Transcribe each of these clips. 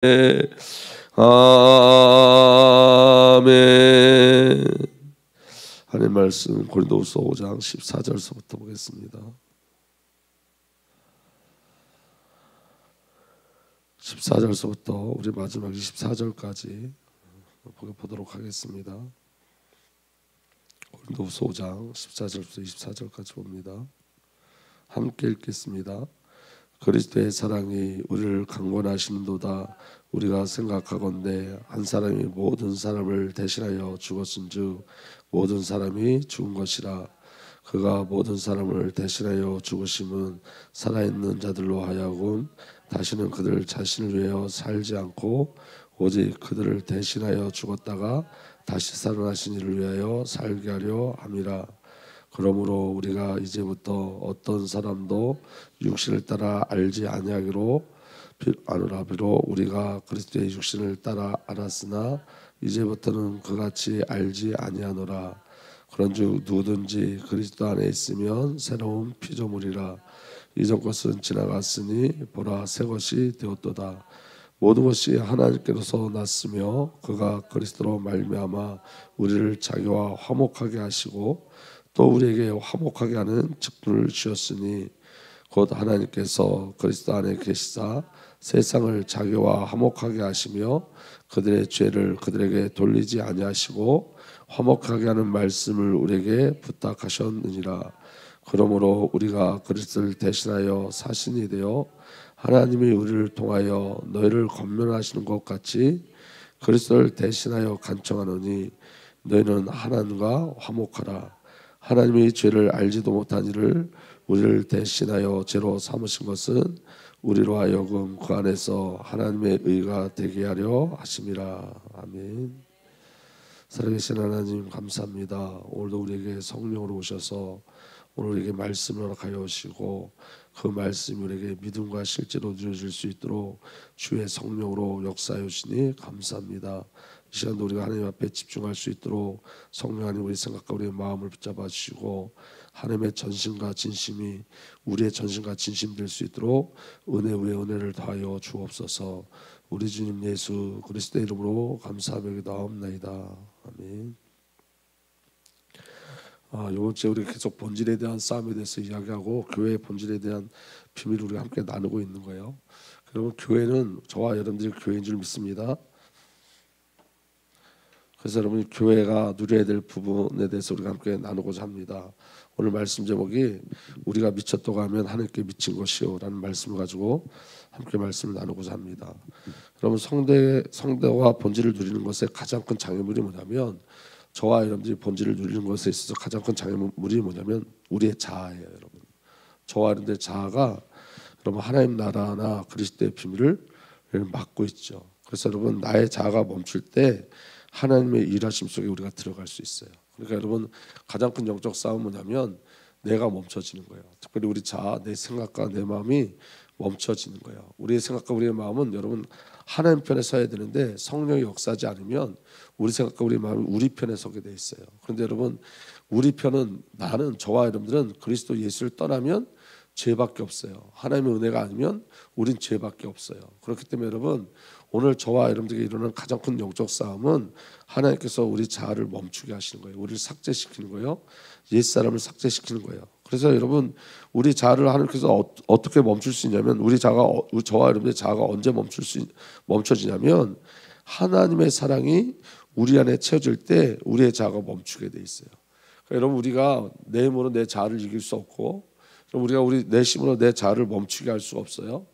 아멘. 하나님 말씀 고린도후서 5장 14절서부터 보겠습니다. 14절서부터 우리 마지막 24절까지 보도록 하겠습니다. 고린도후서 5장 14절부터 24절까지 봅니다. 함께 읽겠습니다. 그리스도의 사랑이 우리를 강권하시는도다. 우리가 생각하건대 한 사람이 모든 사람을 대신하여 죽었은즉 모든 사람이 죽은 것이라. 그가 모든 사람을 대신하여 죽으심은 살아있는 자들로 하여금 다시는 그들 자신을 위하여 살지 않고 오직 그들을 대신하여 죽었다가 다시 살아나신 이를 위하여 살게 하려 함이라. 그러므로 우리가 이제부터 어떤 사람도 육신을 따라 알지 아니하기로 아노라. 비록 우리가 그리스도의 육신을 따라 알았으나 이제부터는 그같이 알지 아니하노라. 그런즉 누구든지 그리스도 안에 있으면 새로운 피조물이라. 이전 것은 지나갔으니 보라 새 것이 되었도다. 모든 것이 하나님께로서 났으며 그가 그리스도로 말미암아 우리를 자기와 화목하게 하시고 또 우리에게 화목하게 하는 직분을 주셨으니 곧 하나님께서 그리스도 안에 계시사 세상을 자기와 화목하게 하시며 그들의 죄를 그들에게 돌리지 아니하시고 화목하게 하는 말씀을 우리에게 부탁하셨느니라. 그러므로 우리가 그리스도를 대신하여 사신이 되어 하나님이 우리를 통하여 너희를 권면하시는 것 같이 그리스도를 대신하여 간청하노니 너희는 하나님과 화목하라. 하나님이 죄를 알지도 못한 이를 우리를 대신하여 죄로 삼으신 것은 우리로 하여금 그 안에서 하나님의 의가 되게 하려 하심이라. 아멘. 살아계신 하나님 감사합니다. 오늘도 우리에게 성령으로 오셔서 오늘 우리에게 말씀을 허락하여 오시고 그 말씀이 우리에게 믿음과 실제로 누려질 수 있도록 주의 성령으로 역사해 주시니 감사합니다. 이 시간도 우리가 하나님 앞에 집중할 수 있도록 성령 하나님 우리 생각과 우리의 마음을 붙잡아 주시고 하나님의 전심과 진심이 우리의 전심과 진심 될 수 있도록 은혜 위에 은혜를 더하여 주옵소서. 우리 주님 예수 그리스도의 이름으로 감사하며 기도하옵나이다. 아멘. 이번 주에 우리 계속 본질에 대한 싸움에 대해서 이야기하고 교회의 본질에 대한 비밀을 우리가 함께 나누고 있는 거예요. 여러분 교회는 저와 여러분들이 교회인 줄 믿습니다. 그래서 여러분이 교회가 누려야 될 부분에 대해서 우리가 함께 나누고자 합니다. 오늘 말씀 제목이 우리가 미쳤다고 하면 하나님께 미친 것이요 라는 말씀을 가지고 함께 말씀을 나누고자 합니다. 여러분 성대와 본질을 누리는 것의 가장 큰 장애물이 뭐냐면 저와 여러분들이 본질을 누리는 것에 있어서 가장 큰 장애물이 뭐냐면 우리의 자아예요. 여러분 저와 여러분들의 자아가 여러분 하나님 나라나 그리스도의 비밀을 막고 있죠. 그래서 여러분 나의 자아가 멈출 때 하나님의 일하심 속에 우리가 들어갈 수 있어요. 그러니까 여러분 가장 큰 영적 싸움은 뭐냐면 내가 멈춰지는 거예요. 특별히 우리 자아, 내 생각과 내 마음이 멈춰지는 거예요. 우리의 생각과 우리의 마음은 여러분 하나님 편에 서야 되는데 성령이 역사하지 않으면 우리 생각과 우리 마음이 우리 편에 서게 돼 있어요. 그런데 여러분 우리 편은 나는 저와 여러분들은 그리스도 예수를 떠나면 죄밖에 없어요. 하나님의 은혜가 아니면 우린 죄밖에 없어요. 그렇기 때문에 여러분 오늘 저와 여러분들에게 일어나는 가장 큰 영적 싸움은 하나님께서 우리 자아를 멈추게 하시는 거예요. 우리를 삭제시키는 거예요. 옛사람을 삭제시키는 거예요. 그래서 여러분 우리 자아를 하나님께서 어떻게 멈출 수 있냐면 저와 여러분의 자아가 언제 멈춰지냐면 하나님의 사랑이 우리 안에 채워질 때 우리의 자아가 멈추게 돼 있어요. 그러니까 여러분 우리가 내 힘으로 내 자아를 이길 수 없고 우리가 내 힘으로 내 자아를 멈추게 할 수가 없어요.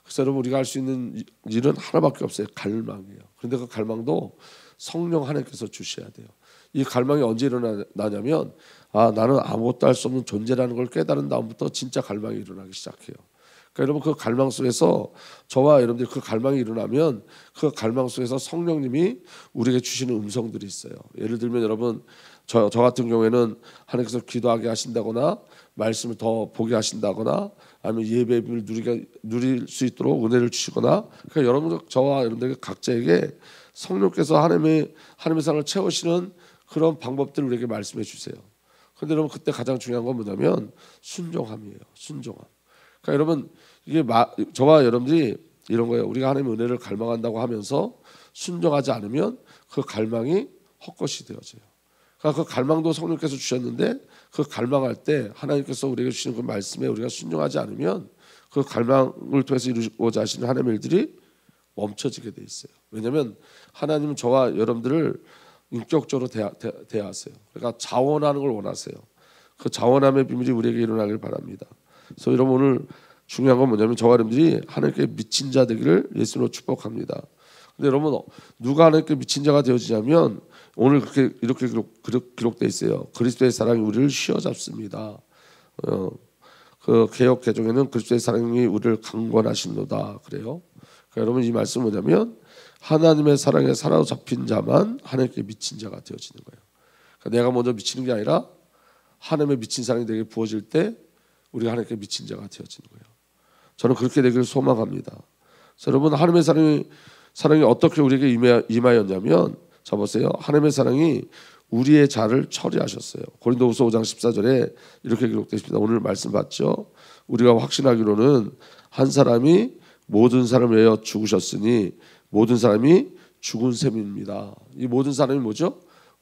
그래서 여러분 우리가 할 수 있는 일은 하나밖에 없어요. 갈망이에요. 그런데 그 갈망도 성령 하나님께서 주셔야 돼요. 이 갈망이 언제 일어나냐면 나는 아무것도 할 수 없는 존재라는 걸 깨달은 다음부터 진짜 갈망이 일어나기 시작해요. 그러니까 여러분 그 갈망 속에서 저와 여러분들이 그 갈망이 일어나면 그 갈망 속에서 성령님이 우리에게 주시는 음성들이 있어요. 예를 들면 여러분 저 같은 경우에는 하나님께서 기도하게 하신다거나 말씀을 더 보게 하신다거나 아니면 예배의 비밀을 누릴 수 있도록 은혜를 주시거나 그러니까 여러분 저와 여러분들에게 각자에게 성령께서 하나님의 사랑을 채우시는 그런 방법들을 우리에게 말씀해 주세요. 그런데 여러분 그때 가장 중요한 건 뭐냐면 순종함이에요. 순종함. 그러니까 여러분 이게 저와 여러분들이 이런 거예요. 우리가 하나님의 은혜를 갈망한다고 하면서 순종하지 않으면 그 갈망이 헛것이 되어져요. 그러니까 그 갈망도 성령께서 주셨는데 그 갈망할 때 하나님께서 우리에게 주시는 그 말씀에 우리가 순종하지 않으면 그 갈망을 통해서 이루고자 하시는 하나님의 일들이 멈춰지게 돼 있어요. 왜냐하면 하나님은 저와 여러분들을 인격적으로 대하세요. 그러니까 자원하는 걸 원하세요. 그 자원함의 비밀이 우리에게 일어나길 바랍니다. 그래서 여러분 오늘 중요한 건 뭐냐면 저와 여러분들이 하나님께 미친 자 되기를 예수로 축복합니다. 근데 여러분 누가 하나님께 미친 자가 되어지냐면 오늘 이렇게 기록되어 있어요. 그리스도의 사랑이 우리를 휘어잡습니다. 그 개역 개정에는 그리스도의 사랑이 우리를 강권하신도다 그래요. 그러니까 여러분 이 말씀은 뭐냐면 하나님의 사랑에 사로잡힌 자만 하나님께 미친 자가 되어지는 거예요. 그러니까 내가 먼저 미치는 게 아니라 하나님의 미친 사랑이 내게 부어질 때 우리가 하나님께 미친 자가 되어지는 거예요. 저는 그렇게 되기를 소망합니다. 그래서 여러분 하나님의 사랑이 어떻게 우리에게 임하였냐면 자 보세요. 하나님의 사랑이 우리의 자를 처리하셨어요. 고린도후서 5장 14절에 이렇게 기록되어 있습니다. 오늘 말씀 봤죠. 우리가 확신하기로는 한 사람이 모든 사람을 위하여 죽으셨으니 모든 사람이 죽은 셈입니다. 이 모든 사람이 뭐죠?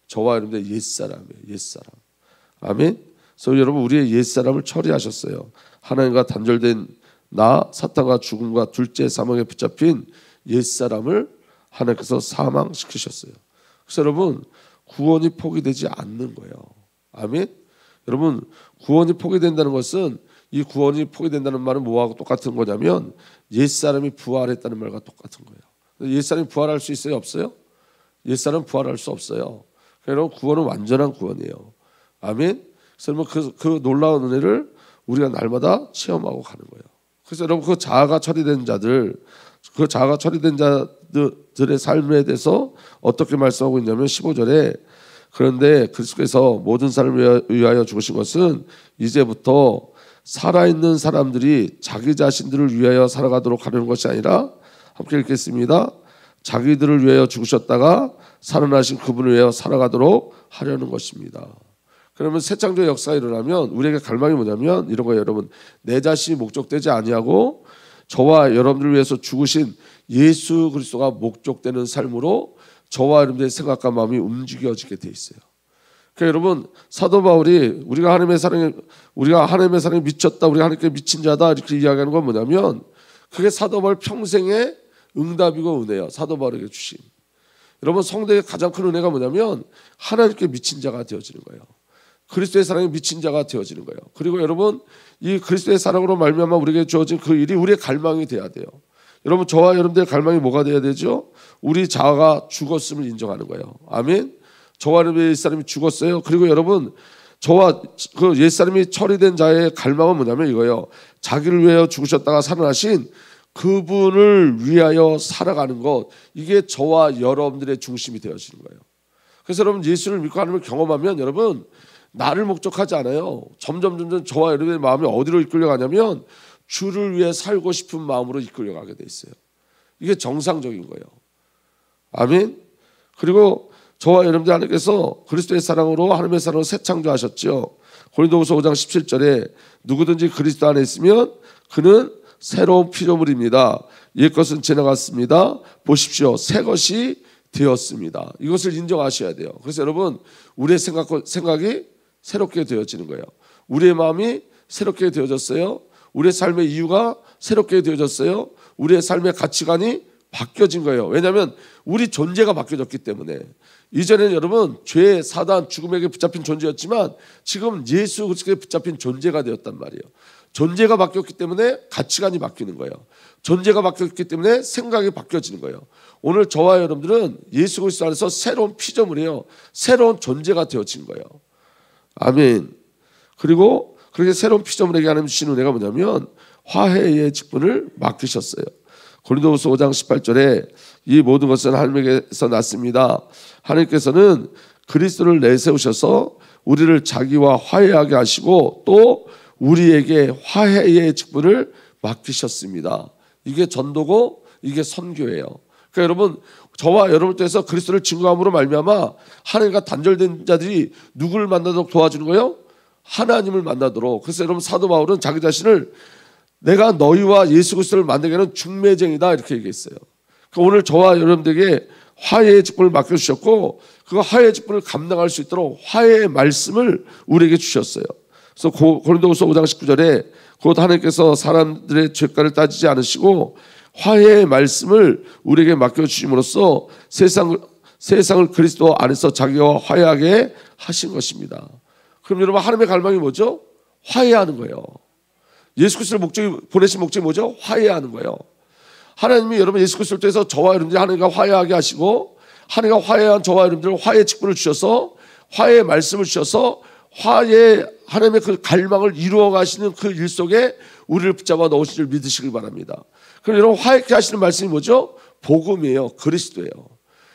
저와 여러분의 옛사람이에요. 옛사람. 아멘. 그래서 여러분 우리의 옛사람을 처리하셨어요. 하나님과 단절된 나 사탄과 죽음과 둘째 사망에 붙잡힌 옛사람을 하나님께서 사망시키셨어요. 그래서 여러분 구원이 포기되지 않는 거예요. 아멘. 여러분 구원이 포기된다는 것은 이 구원이 포기된다는 말은 뭐하고 똑같은 거냐면 옛사람이 부활했다는 말과 똑같은 거예요. 옛사람이 부활할 수 있어요? 없어요? 옛사람은 부활할 수 없어요. 여러분 구원은 완전한 구원이에요. 아멘. 그래서 여러분 그 놀라운 은혜를 우리가 날마다 체험하고 가는 거예요. 그래서 여러분 그 자아가 처리된 자들, 그 자아가 처리된 자들의 삶에 대해서 어떻게 말씀하고 있냐면 15절에 그런데 그리스도께서 모든 사람을 위하여 죽으신 것은 이제부터 살아있는 사람들이 자기 자신들을 위하여 살아가도록 하려는 것이 아니라 함께 읽겠습니다. 자기들을 위하여 죽으셨다가 살아나신 그분을 위하여 살아가도록 하려는 것입니다. 그러면 새 창조의 역사가 일어나면 우리에게 갈망이 뭐냐면 이런 거예요. 여러분 내 자신이 목적되지 아니하고 저와 여러분들을 위해서 죽으신 예수 그리스도가 목적되는 삶으로 저와 여러분들의 생각과 마음이 움직여지게 돼 있어요. 그러니까 여러분 사도 바울이 우리가 하나님의 사랑에 미쳤다, 우리가 하나님께 미친 자다 이렇게 이야기하는 건 뭐냐면 그게 사도 바울 평생의 응답이고 은혜예요. 사도 바울에게 주신. 여러분 성도의 가장 큰 은혜가 뭐냐면 하나님께 미친 자가 되어지는 거예요. 그리스도의 사랑에 미친 자가 되어지는 거예요. 그리고 여러분 이 그리스도의 사랑으로 말미암아 우리에게 주어진 그 일이 우리의 갈망이 돼야 돼요. 여러분 저와 여러분들의 갈망이 뭐가 돼야 되죠? 우리 자아가 죽었음을 인정하는 거예요. 아멘. 저와 여러분의 옛사람이 죽었어요. 그리고 여러분 저와 그 옛사람이 처리된 자의 갈망은 뭐냐면 이거예요. 자기를 위하여 죽으셨다가 살아나신 그분을 위하여 살아가는 것, 이게 저와 여러분들의 중심이 되어지는 거예요. 그래서 여러분 예수를 믿고 하나님을 경험하면 여러분 나를 목적하지 않아요. 점점 저와 여러분의 마음이 어디로 이끌려가냐면 주를 위해 살고 싶은 마음으로 이끌려가게 돼 있어요. 이게 정상적인 거예요. 아멘. 그리고 저와 여러분들 하나님께서 그리스도의 사랑으로 하나님의 사랑으로 새 창조하셨죠. 고린도후서 5장 17절에 누구든지 그리스도 안에 있으면 그는 새로운 피조물입니다. 옛것은 지나갔습니다. 보십시오. 새 것이 되었습니다. 이것을 인정하셔야 돼요. 그래서 여러분 우리의 생각이 새롭게 되어지는 거예요. 우리의 마음이 새롭게 되어졌어요. 우리의 삶의 이유가 새롭게 되어졌어요. 우리의 삶의 가치관이 바뀌어진 거예요. 왜냐하면 우리 존재가 바뀌어졌기 때문에. 이전에는 여러분 죄, 사단, 죽음에게 붙잡힌 존재였지만 지금 예수 그리스도에 붙잡힌 존재가 되었단 말이에요. 존재가 바뀌었기 때문에 가치관이 바뀌는 거예요. 존재가 바뀌었기 때문에 생각이 바뀌어지는 거예요. 오늘 저와 여러분들은 예수 그리스도 안에서 새로운 피조물이에요. 새로운 존재가 되어진 거예요. 아멘. 그리고 그렇게 새로운 피조물에게 하나님 주신 은혜가 뭐냐면 화해의 직분을 맡기셨어요. 고린도후서 5장 18절에 이 모든 것은 하나님께서 났습니다. 하나님께서는 그리스도를 내세우셔서 우리를 자기와 화해하게 하시고 또 우리에게 화해의 직분을 맡기셨습니다. 이게 전도고 이게 선교예요. 그러니까 여러분 저와 여러분을 통해서 그리스도를 증거함으로 말미암아 하나님과 단절된 자들이 누구를 만나도록 도와주는 거예요? 하나님을 만나도록. 그래서 여러분 사도 바울은 자기 자신을 내가 너희와 예수 그리스도를 만나게 하는 중매쟁이다 이렇게 얘기했어요. 그러니까 오늘 저와 여러분들에게 화해의 직분을 맡겨주셨고 그 화해의 직분을 감당할 수 있도록 화해의 말씀을 우리에게 주셨어요. 그래서 고린도후서 5장 19절에 곧 하나님께서 사람들의 죄가를 따지지 않으시고 화해의 말씀을 우리에게 맡겨주심으로써 세상을 그리스도 안에서 자기와 화해하게 하신 것입니다. 그럼 여러분 하나님의 갈망이 뭐죠? 화해하는 거예요. 예수 그리스도를 보내신 목적이 뭐죠? 화해하는 거예요. 하나님이 여러분 예수 그리스도를 통해서 저와 여러분들이 하나님과 화해하게 하시고 하나님과 화해한 저와 여러분들을 화해의 직분을 주셔서 화해의 말씀을 주셔서 하나님의 그 갈망을 이루어 가시는 그 일 속에 우리를 붙잡아 넣으신 줄 믿으시길 바랍니다. 그럼 여러분 화해케 하시는 말씀이 뭐죠? 복음이에요. 그리스도예요.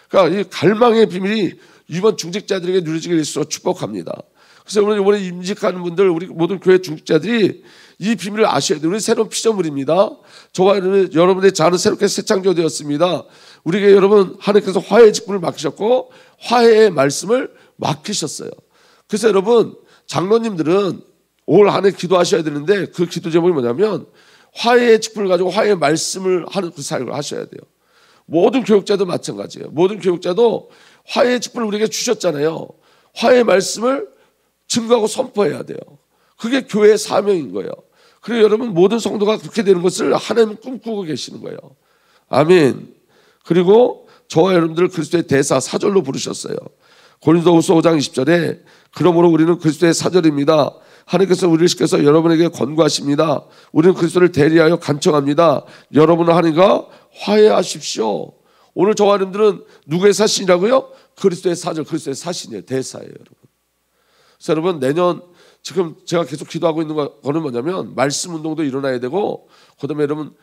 그러니까 이 갈망의 비밀이 이번 중직자들에게 누려지게 될수록 축복합니다. 그래서 오늘 이번에 임직하는 분들, 우리 모든 교회 중직자들이 이 비밀을 아셔야 돼요. 우리 새로운 피조물입니다. 저와 여러분의 자는 새롭게 새 창조되었습니다. 우리에게 여러분 하나님께서 화해의 직분을 맡기셨고 화해의 말씀을 맡기셨어요. 그래서 여러분 장로님들은 올 한 해 기도하셔야 되는데 그 기도 제목이 뭐냐면 화해의 직분을 가지고 화해의 말씀을 하는 그 사역을 하셔야 돼요. 모든 교육자도 마찬가지예요. 모든 교육자도 화해의 직분을 우리에게 주셨잖아요. 화해의 말씀을 증거하고 선포해야 돼요. 그게 교회의 사명인 거예요. 그리고 여러분 모든 성도가 그렇게 되는 것을 하나님은 꿈꾸고 계시는 거예요. 아멘. 그리고 저와 여러분들을 그리스도의 대사 사절로 부르셨어요. 고린도후서 5장 20절에 그러므로 우리는 그리스도의 사절입니다. 하나님께서 우리를 시켜서 여러분에게 권고하십니다. 우리는 그리스도를 대리하여 간청합니다. 여러분은 하나님과 화해하십시오. 오늘 저와 여러분들은 누구의 사신이라고요? 그리스도의 사절, 그리스도의 사신이에요. 대사예요, 여러분. 그래서 여러분 내년 지금 제가 계속 기도하고 있는 거는 뭐냐면 말씀 운동도 일어나야 되고 그다음에 여러분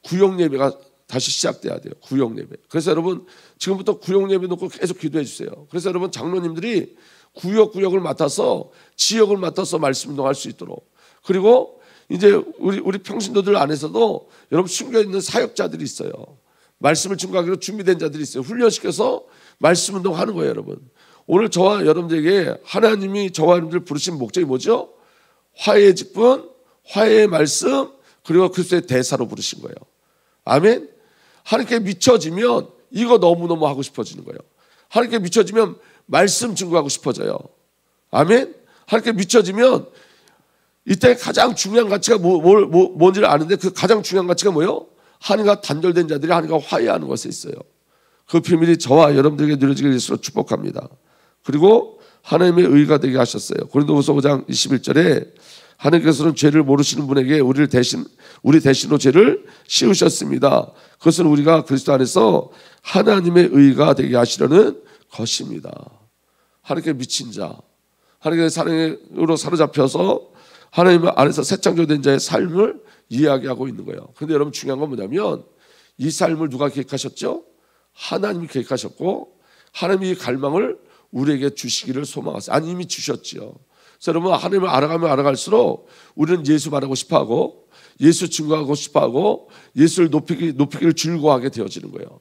구역 예배가 다시 시작돼야 돼요. 구역 예배. 그래서 여러분 지금부터 구역 예배 놓고 계속 기도해 주세요. 그래서 여러분 장로님들이 구역을 맡아서 지역을 맡아서 말씀 운동할 수 있도록 그리고 이제 우리 평신도들 안에서도 여러분 숨겨 있는 사역자들이 있어요. 말씀을 증거하기로 준비된 자들이 있어요. 훈련시켜서 말씀 운동하는 거예요, 여러분. 오늘 저와 여러분들에게 하나님이 저와 여러분들 부르신 목적이 뭐죠? 화해의 직분, 화해의 말씀, 그리고 그리스도의 대사로 부르신 거예요. 아멘. 하나님께 미쳐지면 이거 너무너무 하고 싶어지는 거예요. 하나님께 미쳐지면 말씀 증거하고 싶어져요. 아멘. 하나님께 미쳐지면 이때 가장 중요한 가치가 뭔지를 아는데 그 가장 중요한 가치가 뭐예요? 하나님과 단절된 자들이 하나님과 화해하는 것에 있어요. 그 비밀이 저와 여러분들에게 누려지게 될수록 축복합니다. 그리고 하나님의 의가 되게 하셨어요. 고린도후서 5장 21절에 하나님께서는 죄를 모르시는 분에게 우리 대신으로 죄를 씌우셨습니다. 그것은 우리가 그리스도 안에서 하나님의 의가 되게 하시려는 것입니다. 하나님께 미친 자, 하나님의 사랑으로 사로잡혀서 하나님 안에서 새 창조된 자의 삶을 이야기하고 있는 거예요. 그런데 여러분 중요한 건 뭐냐면 이 삶을 누가 계획하셨죠? 하나님이 계획하셨고 하나님이 이 갈망을 우리에게 주시기를 소망하세요. 아니 이미 주셨지요. 그래서 여러분 하나님을 알아가면 알아갈수록 우리는 예수 말하고 싶어하고 예수 증거하고 싶어하고 예수를 높이기를 즐거워하게 되어지는 거예요.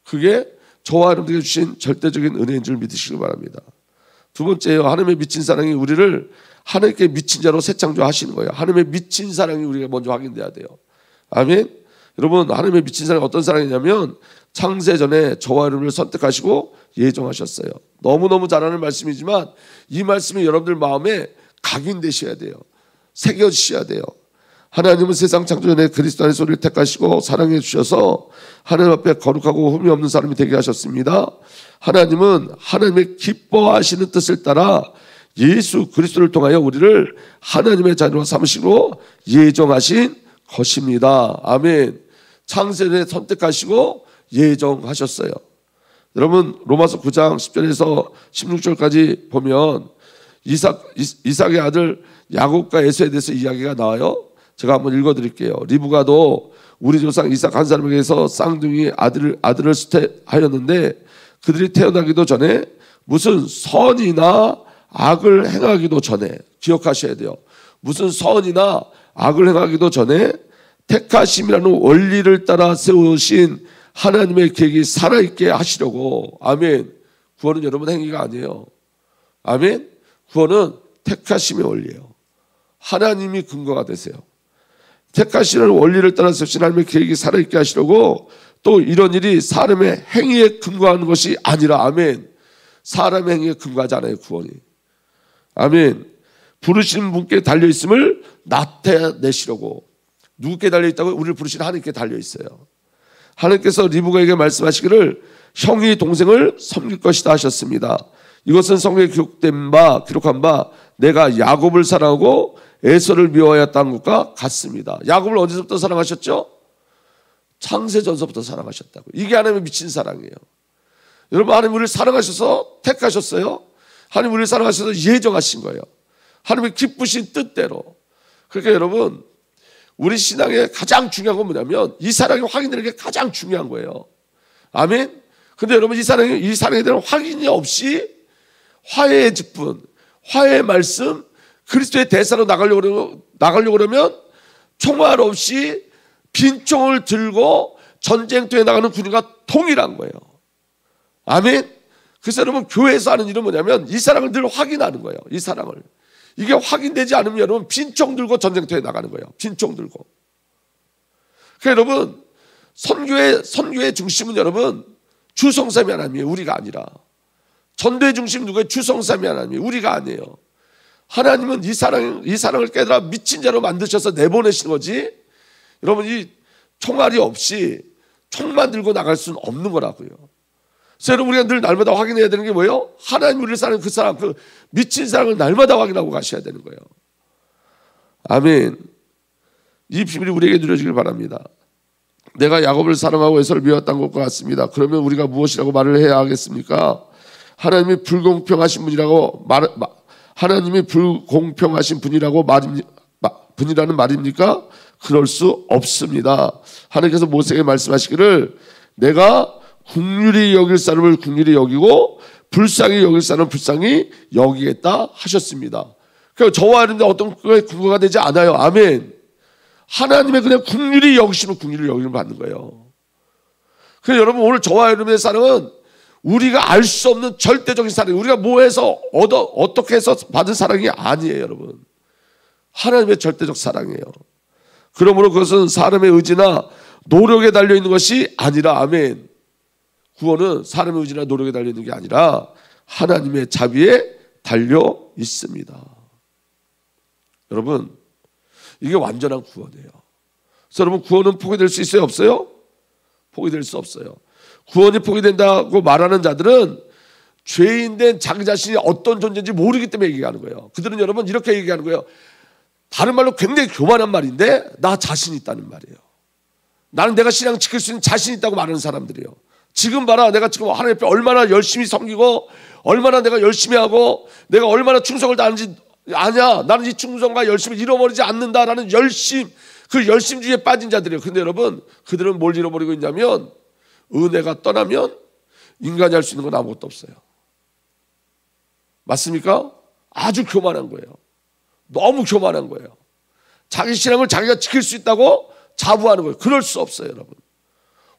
그게 저와 여러분들에게 주신 절대적인 은혜인 줄 믿으시기 바랍니다. 두 번째요. 하나님의 미친 사랑이 우리를 하나님께 미친 자로 새 창조하시는 거예요. 하나님의 미친 사랑이 우리가 먼저 확인돼야 돼요. 아멘. 여러분 하나님의 미친 사랑이 어떤 사랑이냐면 창세 전에 저와 여러분을 선택하시고 예정하셨어요. 너무너무 잘하는 말씀이지만 이 말씀이 여러분들 마음에 각인되셔야 돼요. 새겨지셔야 돼요. 하나님은 세상 창조 전에 그리스도 안에서 우리를 택하시고 사랑해 주셔서 하나님 앞에 거룩하고 흠이 없는 사람이 되게 하셨습니다. 하나님은 하나님의 기뻐하시는 뜻을 따라 예수 그리스도를 통하여 우리를 하나님의 자녀로 삼으시고 예정하신 것입니다. 아멘. 창세전에 선택하시고 예정하셨어요. 여러분 로마서 9장 10절에서 16절까지 보면 이삭의 아들 야곱과 에서에 대해서 이야기가 나와요. 제가 한번 읽어드릴게요. 리브가도 우리 조상 이삭 한 사람에게서 쌍둥이 아들을 수태하였는데 그들이 태어나기도 전에 무슨 선이나 악을 행하기도 전에 기억하셔야 돼요. 무슨 선이나 악을 행하기도 전에 택하심이라는 원리를 따라 세우신 하나님의 계획이 살아있게 하시려고. 아멘. 구원은 여러분 행위가 아니에요. 아멘. 구원은 택하심의 원리예요. 하나님이 근거가 되세요. 택하시는 원리를 따라서 하나님의 계획이 살아있게 하시려고 또 이런 일이 사람의 행위에 근거하는 것이 아니라 아멘. 사람의 행위에 근거하지 않아요. 구원이. 아멘. 부르신 분께 달려있음을 나타내시려고. 누구께 달려있다고? 우리를 부르신 하나님께 달려있어요. 하나님께서 리브가에게 말씀하시기를 형이 동생을 섬길 것이다 하셨습니다. 이것은 성경에 기록한 바 내가 야곱을 사랑하고 에서를 미워하였다는 것과 같습니다. 야곱을 언제부터 사랑하셨죠? 창세전서부터 사랑하셨다고. 이게 하나님의 미친 사랑이에요. 여러분, 하나님 우리를 사랑하셔서 택하셨어요. 하나님 우리를 사랑하셔서 예정하신 거예요. 하나님의 기쁘신 뜻대로. 그러니까 여러분, 우리 신앙에 가장 중요한 건 뭐냐면 이 사랑이 확인되는 게 가장 중요한 거예요. 아멘. 근데 여러분, 이 사랑에 대한 확인이 없이 화해의 직분, 화해의 말씀, 그리스도의 대사로 나가려고 그러면 총알 없이 빈총을 들고 전쟁터에 나가는 군인과 동일한 거예요. 아멘. 그래서 여러분, 교회에서 하는 일은 뭐냐면 이 사랑을 늘 확인하는 거예요. 이 사랑을. 이게 확인되지 않으면 여러분 빈총 들고 전쟁터에 나가는 거예요. 빈총 들고. 그러니까 여러분, 선교의 중심은 여러분 주성삼위 하나님이에요. 우리가 아니라. 전도의 중심 누구예요? 주성삼위 하나님이에요. 우리가 아니에요. 하나님은 이 사랑을 깨달아 미친 자로 만드셔서 내보내시는 거지. 여러분, 이 총알이 없이 총만 들고 나갈 수는 없는 거라고요. 그래서 여러분, 우리가 늘 날마다 확인해야 되는 게 뭐예요? 하나님 우리를 사랑하는 그 사랑, 그 미친 사랑을 날마다 확인하고 가셔야 되는 거예요. 아멘. 이 비밀이 우리에게 누려지길 바랍니다. 내가 야곱을 사랑하고 에서를 미워했던 것과 같습니다. 그러면 우리가 무엇이라고 말을 해야 하겠습니까? 하나님이 불공평하신 분이라고 하나님이 불공평하신 분이라는 말입니까? 그럴 수 없습니다. 하나님께서 모세에게 말씀하시기를 내가 긍휼히 여길 사람을 긍휼히 여기고 불쌍히 여길 사람을 불쌍히 여기겠다 하셨습니다. 그러니까 저와 여러분들 어떤 거에 근거가 되지 않아요. 아멘. 하나님의 그냥 긍휼히 여기시면 긍휼히 여기를 받는 거예요. 그래서 여러분, 오늘 저와 여러분의 사랑은 우리가 알 수 없는 절대적인 사랑이에요. 우리가 뭐 해서 어떻게 해서 받은 사랑이 아니에요, 여러분. 하나님의 절대적 사랑이에요. 그러므로 그것은 사람의 의지나 노력에 달려있는 것이 아니라 아멘. 구원은 사람의 의지나 노력에 달려있는 게 아니라 하나님의 자비에 달려 있습니다. 여러분, 이게 완전한 구원이에요. 그래서 여러분, 구원은 포기될 수 있어요? 없어요? 포기될 수 없어요. 구원이 포기된다고 말하는 자들은 죄인된 자기 자신이 어떤 존재인지 모르기 때문에 얘기하는 거예요. 그들은 여러분 이렇게 얘기하는 거예요. 다른 말로 굉장히 교만한 말인데 나 자신 있다는 말이에요. 나는 내가 신앙 지킬 수 있는 자신 있다고 말하는 사람들이에요. 지금 봐라, 내가 지금 하나님 앞에 얼마나 열심히 섬기고 얼마나 내가 열심히 하고 내가 얼마나 충성을 다하는지 아냐. 나는 이 충성과 열심을 잃어버리지 않는다라는 그 열심주의에 빠진 자들이에요. 근데 여러분, 그들은 뭘 잃어버리고 있냐면 은혜가 떠나면 인간이 할 수 있는 건 아무것도 없어요. 맞습니까? 아주 교만한 거예요. 너무 교만한 거예요. 자기 신앙을 자기가 지킬 수 있다고 자부하는 거예요. 그럴 수 없어요, 여러분.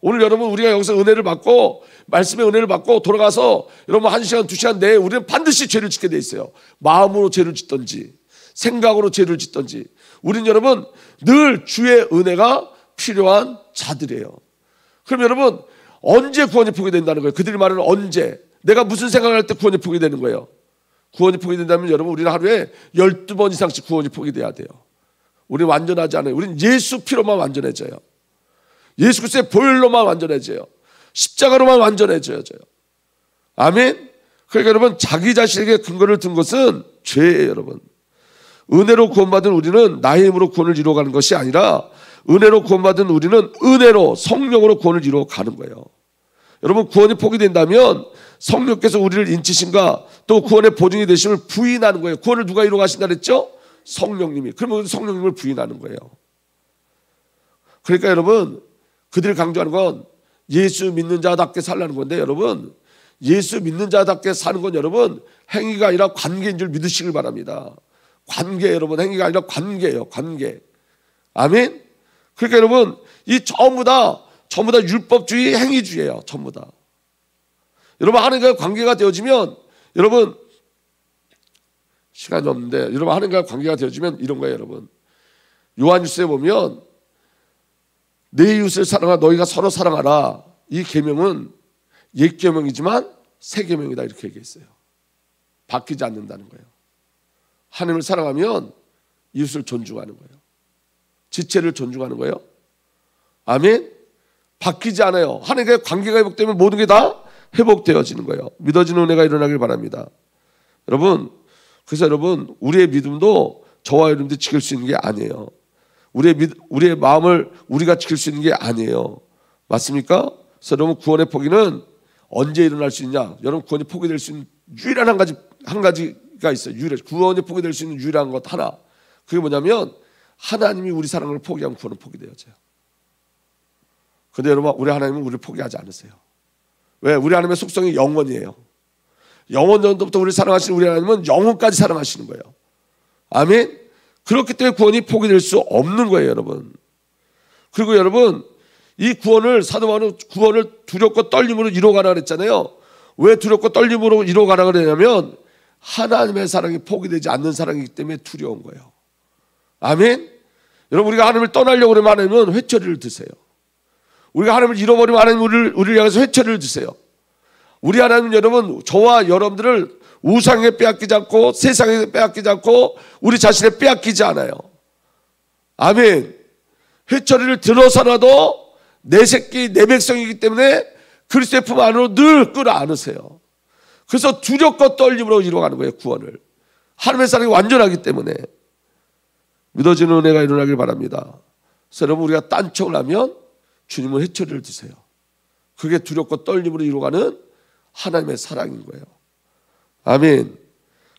오늘 여러분, 우리가 여기서 은혜를 받고 말씀의 은혜를 받고 돌아가서 여러분 1시간 2시간 내에 우리는 반드시 죄를 짓게 돼 있어요. 마음으로 죄를 짓든지 생각으로 죄를 짓든지 우리는 여러분 늘 주의 은혜가 필요한 자들이에요. 그럼 여러분, 언제 구원이 포기된다는 거예요? 그들이 말하는 언제, 내가 무슨 생각을 할 때 구원이 포기되는 거예요? 구원이 포기된다면 여러분, 우리는 하루에 12번 이상씩 구원이 포기돼야 돼요. 우리는 완전하지 않아요. 우리는 예수 피로만 완전해져요. 예수 그리스도의 보혈로만 완전해져요. 십자가로만 완전해져요. 아멘. 그러니까 여러분, 자기 자신에게 근거를 든 것은 죄예요, 여러분. 은혜로 구원받은 우리는 나의 힘으로 구원을 이루어가는 것이 아니라 은혜로 구원받은 우리는 은혜로 성령으로 구원을 이루어가는 거예요. 여러분, 구원이 포기된다면 성령께서 우리를 인치심과 또 구원의 보증이 되심을 부인하는 거예요. 구원을 누가 이루어가신다 그랬죠? 성령님이. 그러면 성령님을 부인하는 거예요. 그러니까 여러분, 그들이 강조하는 건 예수 믿는 자답게 살라는 건데, 여러분, 예수 믿는 자답게 사는 건 여러분 행위가 아니라 관계인 줄 믿으시길 바랍니다. 관계, 여러분, 행위가 아니라 관계예요. 관계. 아멘. 그러니까 여러분, 이 전부 다 율법주의, 행위주의예요. 전부 다. 여러분, 하나님과 관계가 되어지면, 여러분, 시간이 없는데, 여러분, 하나님과 관계가 되어지면 이런 거예요, 여러분. 요한일서에 보면 내 이웃을 사랑하라, 너희가 서로 사랑하라. 이 계명은 옛 계명이지만 새 계명이다, 이렇게 얘기했어요. 바뀌지 않는다는 거예요. 하나님을 사랑하면 이웃을 존중하는 거예요. 지체를 존중하는 거예요. 아멘. 바뀌지 않아요. 하나님과의 관계가 회복되면 모든 게 다 회복되어지는 거예요. 믿어지는 은혜가 일어나길 바랍니다. 여러분, 그래서 여러분, 우리의 믿음도 저와 여러분들이 지킬 수 있는 게 아니에요. 우리의 마음을 우리가 지킬 수 있는 게 아니에요. 맞습니까? 그래서 여러분, 구원의 포기는 언제 일어날 수 있냐? 여러분, 구원이 포기될 수 있는 유일한 한 가지가 있어요. 구원이 포기될 수 있는 유일한 것 하나. 그게 뭐냐면 하나님이 우리 사랑을 포기하면 구원은 포기되어져요. 그런데 여러분, 우리 하나님은 우리를 포기하지 않으세요. 왜? 우리 하나님의 속성이 영원이에요. 영원 전부터 우리를 사랑하시는 우리 하나님은 영원까지 사랑하시는 거예요. 아멘. 그렇기 때문에 구원이 포기될 수 없는 거예요, 여러분. 그리고 여러분, 이 구원을 사도 바울은 구원을 두렵고 떨림으로 이루어가라 그랬잖아요. 왜 두렵고 떨림으로 이루어가라 그러냐면 하나님의 사랑이 포기되지 않는 사랑이기 때문에 두려운 거예요. 아멘. 여러분, 우리가 하나님을 떠나려고 그러면 하나님은 회초리를 드세요. 우리가 하나님을 잃어버리면 하나님 우리를 향해서 회초리를 드세요. 우리 하나님은 여러분, 저와 여러분들을 우상에 빼앗기지 않고 세상에 빼앗기지 않고 우리 자신에 빼앗기지 않아요. 아멘. 회초리를 들어서라도 내 새끼 내 백성이기 때문에 그리스도의 품 안으로 늘 끌어안으세요. 그래서 두렵고 떨림으로 이루어가는 거예요, 구원을. 하나님의 사랑이 완전하기 때문에. 믿어지는 은혜가 일어나길 바랍니다. 그래서 여러분, 우리가 딴청을 하면 주님은 회초리를 드세요. 그게 두렵고 떨림으로 이루어가는 하나님의 사랑인 거예요. 아멘.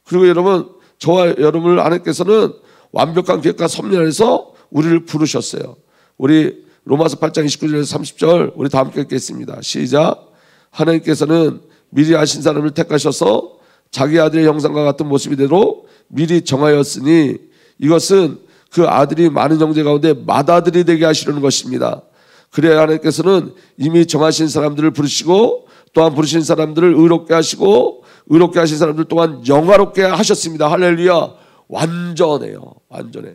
그리고 여러분, 저와 여러분을 하나님께서는 완벽한 계획과 섭리 안에서 우리를 부르셨어요. 우리 로마서 8장 29절에서 30절 우리 다 함께 읽겠습니다. 시작. 하나님께서는 미리 아신 사람을 택하셔서 자기 아들의 형상과 같은 모습이대로 미리 정하였으니 이것은 그 아들이 많은 형제 가운데 맏아들이 되게 하시려는 것입니다. 그래야 하나님께서는 이미 정하신 사람들을 부르시고 또한 부르신 사람들을 의롭게 하시고 의롭게 하신 사람들 또한 영화롭게 하셨습니다. 할렐루야. 완전해요. 완전해.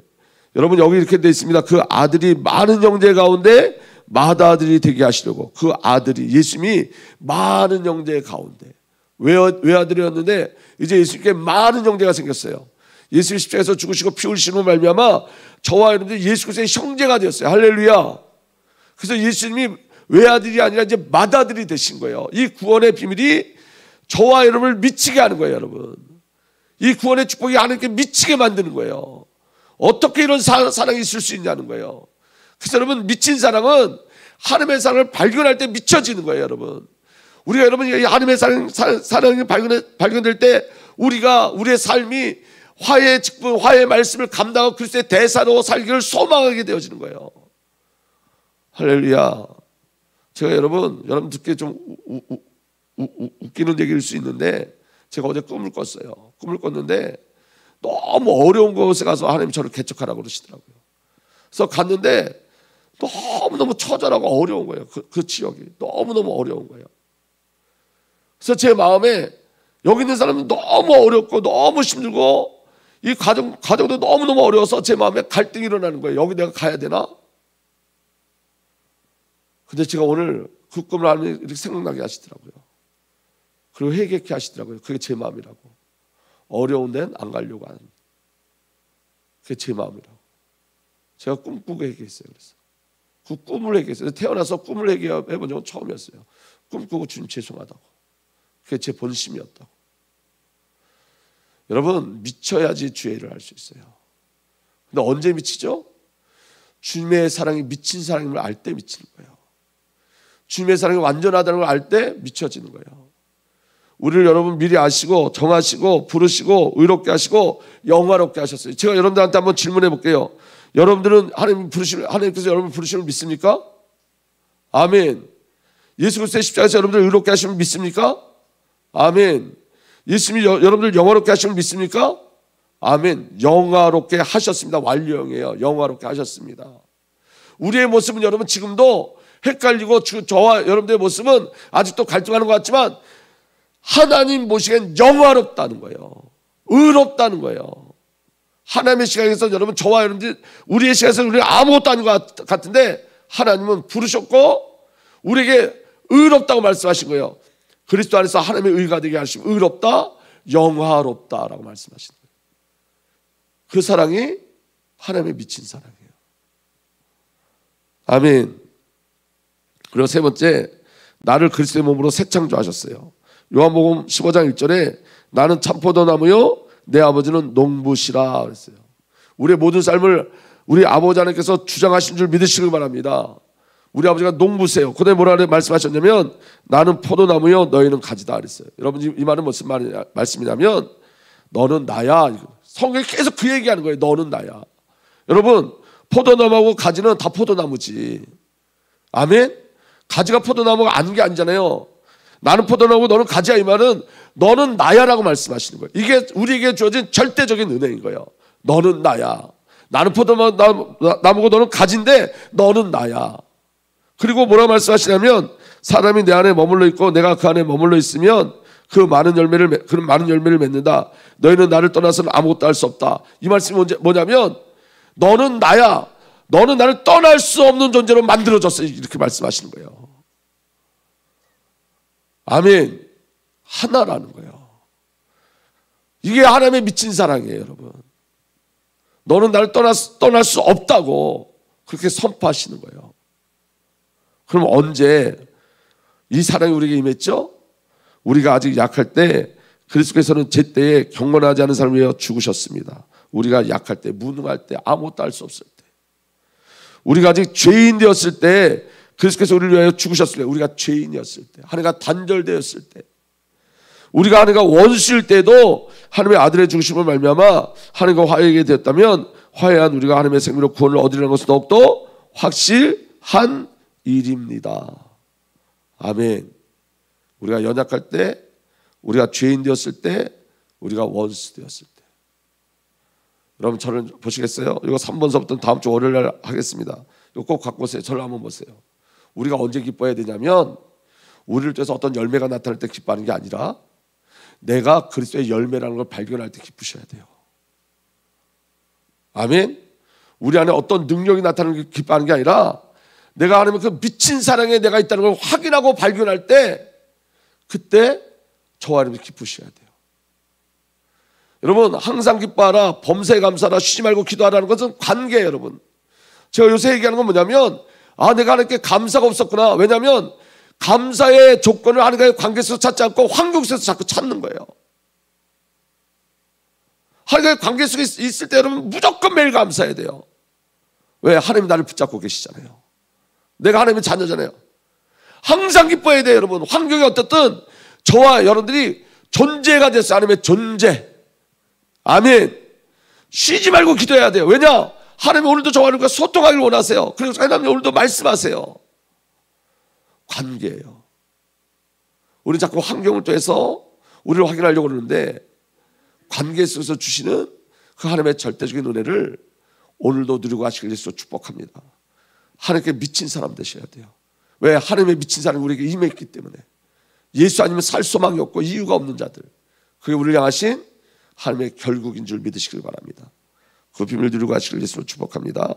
여러분, 여기 이렇게 되어 있습니다. 그 아들이 많은 형제 가운데 맏아들이 되게 하시려고. 그 아들이, 예수님이 많은 형제 가운데. 외아들이었는데 이제 예수님께 많은 형제가 생겼어요. 예수님 십자가에서 죽으시고 피 흘리심으로 말미암아 저와 여러분들 예수 그리스도의 형제가 되었어요. 할렐루야. 그래서 예수님이 외아들이 아니라 이제 맏아들이 되신 거예요. 이 구원의 비밀이 저와 여러분을 미치게 하는 거예요, 여러분. 이 구원의 축복이 하나님께 미치게 만드는 거예요. 어떻게 이런 사랑이 있을 수 있냐는 거예요. 그래서 여러분, 미친 사랑은 하나님의 사랑을 발견할 때 미쳐지는 거예요, 여러분. 우리가 여러분, 하나님의 사랑이 발견될 때 우리가 우리의 삶이 화해의 직분, 화해의 말씀을 감당하고 그리스도의 대사로 살기를 소망하게 되어지는 거예요. 할렐루야. 제가 여러분 듣기에 좀 웃기는 얘기일 수 있는데 제가 어제 꿈을 꿨어요. 꿈을 꿨는데 너무 어려운 곳에 가서 하나님 저를 개척하라고 그러시더라고요. 그래서 갔는데 너무너무 처절하고 어려운 거예요. 그 지역이 너무너무 어려운 거예요. 그래서 제 마음에 여기 있는 사람은 너무 어렵고 너무 힘들고 이 가정도 너무너무 어려워서 제 마음에 갈등이 일어나는 거예요. 여기 내가 가야 되나? 근데 제가 오늘 그 꿈을 하나님이 이렇게 생각나게 하시더라고요. 그리고 회개케 하시더라고요. 그게 제 마음이라고. 어려운 데는 안 가려고 하는. 그게 제 마음이라고. 제가 꿈꾸고 회개했어요. 그래서 그 꿈을 회개했어요. 태어나서 꿈을 회개해본 적은 처음이었어요. 꿈꾸고 주님 죄송하다고. 그게 제 본심이었다고. 여러분, 미쳐야지 주의 일을 할 수 있어요. 근데 언제 미치죠? 주님의 사랑이 미친 사랑임을 알 때 미치는 거예요. 주님의 사랑이 완전하다는 걸 알 때 미쳐지는 거예요. 우리를 여러분 미리 아시고 정하시고 부르시고 의롭게 하시고 영화롭게 하셨어요. 제가 여러분들한테 한번 질문해 볼게요. 여러분들은 하나님께서 여러분을 부르심을 믿습니까? 아멘. 예수 그리스도의 십자가에서 여러분들 의롭게 하심을 믿습니까? 아멘. 예수님이 여러분들 영화롭게 하심을 믿습니까? 아멘. 영화롭게 하셨습니다. 완료형이에요. 영화롭게 하셨습니다. 우리의 모습은 여러분 지금도 헷갈리고 저와 여러분들의 모습은 아직도 갈등하는 것 같지만 하나님 보시기엔 영화롭다는 거예요. 의롭다는 거예요. 하나님의 시각에서 여러분 저와 여러분들 우리의 시각에서 우리는 아무것도 아닌 것 같은데 하나님은 부르셨고 우리에게 의롭다고 말씀하신 거예요. 그리스도 안에서 하나님의 의가 되게 하시고 의롭다, 영화롭다라고 말씀하신 거예요. 그 사랑이 하나님의 미친 사랑이에요. 아멘. 그리고 세 번째, 나를 그리스도의 몸으로 새 창조하셨어요. 요한복음 15장 1절에 나는 참포도나무요 내 아버지는 농부시라 그랬어요. 우리의 모든 삶을 우리 아버지 하나님께서 주장하신 줄 믿으시길 바랍니다. 우리 아버지가 농부세요. 그다음에 뭐라 말씀하셨냐면 나는 포도나무요 너희는 가지다 그랬어요. 여러분 이 말은 무슨 말씀이냐면 너는 나야. 성경이 계속 그 얘기하는 거예요. 너는 나야. 여러분 포도나무하고 가지는 다 포도나무지. 아멘. 가지가 포도나무가 아닌 게 아니잖아요. 나는 포도나무고 너는 가지야 이 말은 너는 나야라고 말씀하시는 거예요. 이게 우리에게 주어진 절대적인 은혜인 거예요. 너는 나야. 나는 포도나무고 너는 가지인데 너는 나야. 그리고 뭐라 말씀하시냐면 사람이 내 안에 머물러 있고 내가 그 안에 머물러 있으면 그런 많은 열매를 맺는다. 너희는 나를 떠나서는 아무것도 할 수 없다. 이 말씀이 뭐냐면 너는 나야. 너는 나를 떠날 수 없는 존재로 만들어졌어. 이렇게 말씀하시는 거예요. 아멘. 하나라는 거예요. 이게 하나님의 미친 사랑이에요, 여러분. 너는 나를 떠날 수 없다고 그렇게 선포하시는 거예요. 그럼 언제 이 사랑이 우리에게 임했죠? 우리가 아직 약할 때 그리스도께서는 제때에 경건하지 않은 사람을 위하여 죽으셨습니다. 우리가 약할 때, 무능할 때, 아무것도 할 수 없을 때, 우리가 아직 죄인 되었을 때 그리스도께서 우리를 위하여 죽으셨을 때, 우리가 죄인이었을 때, 하나님과 단절되었을 때, 우리가 하나님과 원수일 때도 하나님의 아들의 죽으심을 말미암아 하나님과 화해하게 되었다면 화해한 우리가 하나님의 생명으로 구원을 얻으려는 것은 더욱더 확실한 일입니다. 아멘. 우리가 연약할 때, 우리가 죄인 되었을 때, 우리가 원수 되었을 때. 여러분 저를 보시겠어요? 이거 3번서부터 다음 주 월요일 날 하겠습니다. 이거 꼭 갖고 오세요. 저를 한번 보세요. 우리가 언제 기뻐해야 되냐면 우리를 통해서 어떤 열매가 나타날 때 기뻐하는 게 아니라 내가 그리스도의 열매라는 걸 발견할 때 기쁘셔야 돼요. 아멘. 우리 안에 어떤 능력이 나타나는 게 기뻐하는 게 아니라 내가 하나님의 그 미친 사랑에 내가 있다는 걸 확인하고 발견할 때 그때 저와 하나님이 기쁘셔야 돼요. 여러분 항상 기뻐하라, 범사에 감사하라, 쉬지 말고 기도하라는 것은 관계예요. 여러분 제가 요새 얘기하는 건 뭐냐면 내가 하나님께 감사가 없었구나. 왜냐하면 감사의 조건을 하나님과의 관계 속에서 찾지 않고 환경 속에서 자꾸 찾는 거예요. 하나님과의 관계 속에 있을 때 여러분 무조건 매일 감사해야 돼요. 왜? 하나님이 나를 붙잡고 계시잖아요. 내가 하나님의 자녀잖아요. 항상 기뻐해야 돼요. 여러분 환경이 어떻든 저와 여러분들이 존재가 됐어요. 하나님의 존재. 아멘. 쉬지 말고 기도해야 돼요. 왜냐? 하나님이 오늘도 저와 하나님과 소통하기를 원하세요. 그래서 하나님이 오늘도 말씀하세요. 관계예요. 우리는 자꾸 환경을 통해서 우리를 확인하려고 그러는데 관계 속에서 주시는 그 하나님의 절대적인 은혜를 오늘도 누리고 가시길 예수로 축복합니다. 하나님께 미친 사람 되셔야 돼요. 왜? 하나님의 미친 사람이 우리에게 임했기 때문에. 예수 아니면 살 소망이 없고 이유가 없는 자들, 그게 우리를 향하신 하나님의 결국인 줄 믿으시길 바랍니다. 그 비밀을 누리고 가시길 예수로 축복합니다.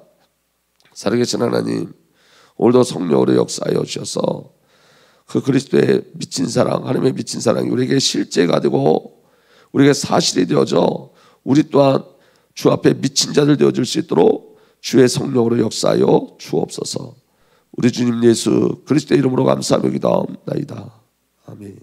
살아계신 하나님, 오늘도 성령으로 역사하여 주셔서 그 그리스도의 미친 사랑, 하나님의 미친 사랑이 우리에게 실제가 되고 우리에게 사실이 되어져 우리 또한 주 앞에 미친 자들 되어줄 수 있도록 주의 성령으로 역사하여 주옵소서. 우리 주님 예수 그리스도의 이름으로 감사하며 기도하옵나이다. 아멘.